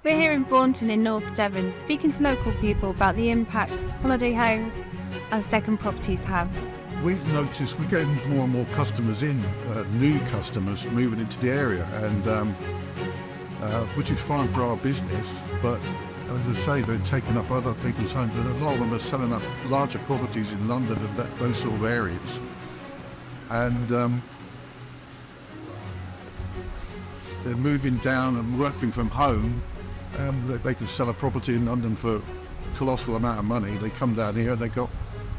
We're here in Braunton in North Devon, speaking to local people about the impact holiday homes and second properties have. We've noticed we're getting more and more customers in, new customers moving into the area, and which is fine for our business, but as I say, they're taking up other people's homes, and a lot of them are selling up larger properties in London and those sort of areas. And they're moving down and working from home. They can sell a property in London for a colossal amount of money. They come down here and they got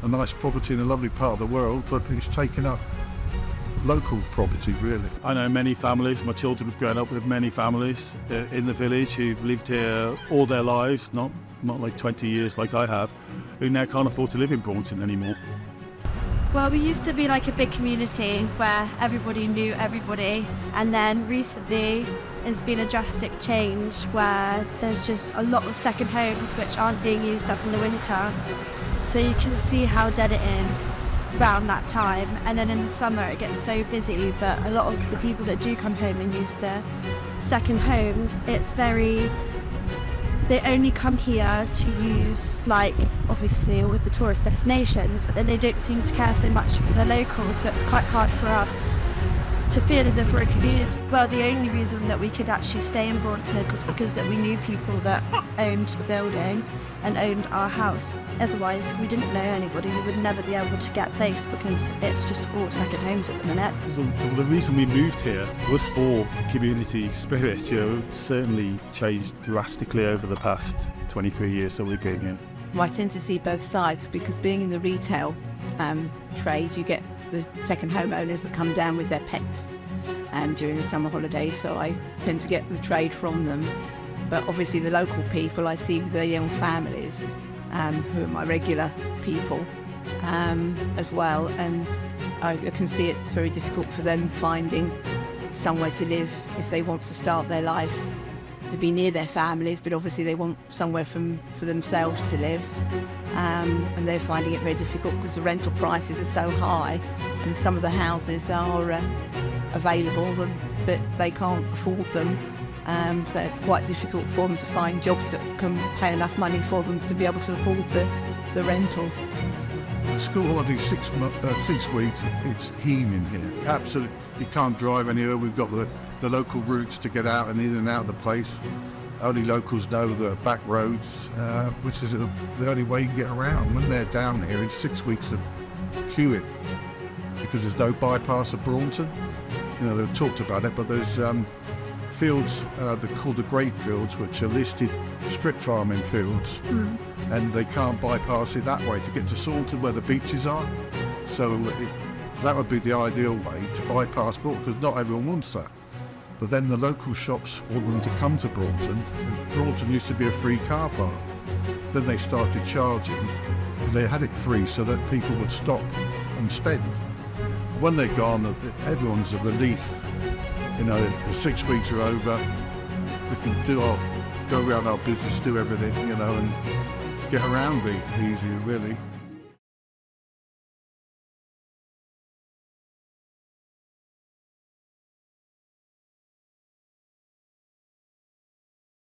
a nice property in a lovely part of the world, but it's taken up local property, really. I know many families, my children have grown up with many families in the village who've lived here all their lives, not like 20 years like I have, who now can't afford to live in Braunton anymore. Well, we used to be like a big community where everybody knew everybody, and then recently there's been a drastic change where there's just a lot of second homes which aren't being used up in the winter. So you can see how dead it is around that time, and then in the summer it gets so busy that a lot of the people that do come home and use their second homes, they only come here to use, like, obviously with the tourist destinations, but then they don't seem to care so much for the locals, so it's quite hard for us to feel as if we're a community. Well, the only reason that we could actually stay in Braunton was because that we knew people that owned the building and owned our house. Otherwise, if we didn't know anybody, we would never be able to get a place because it's just all second homes at the minute. The reason we moved here was for community spirit. It's certainly changed drastically over the past 23 years that we've been here. I tend to see both sides because being in the retail trade, you get the second homeowners that come down with their pets during the summer holidays, so I tend to get the trade from them. But obviously the local people I see with their young families, who are my regular people as well, and I can see it's very difficult for them finding somewhere to live if they want to start their life, to be near their families, but obviously they want somewhere for themselves to live, and they're finding it very difficult because the rental prices are so high, and some of the houses are available but they can't afford them, so it's quite difficult for them to find jobs that can pay enough money for them to be able to afford the rentals. The school holiday 6 weeks, it's heaving here. Absolutely, you can't drive anywhere. We've got the local routes to get out and in and out of the place. Only locals know the back roads, which is the only way you can get around. When they're down here, it's 6 weeks of queuing because there's no bypass of Braunton. You know, they've talked about it, but there's fields, they're called the Great Fields, which are listed strip farming fields, and they can't bypass it that way to get to Salton where the beaches are. So that would be the ideal way to bypass Braunton, because not everyone wants that. But then the local shops want them to come to Braunton. Braunton used to be a free car park. Then they started charging. They had it free so that people would stop and spend. When they're gone, everyone's a relief. You know, the 6 weeks are over. We can go around our business, do everything, you know, and get around easier, really.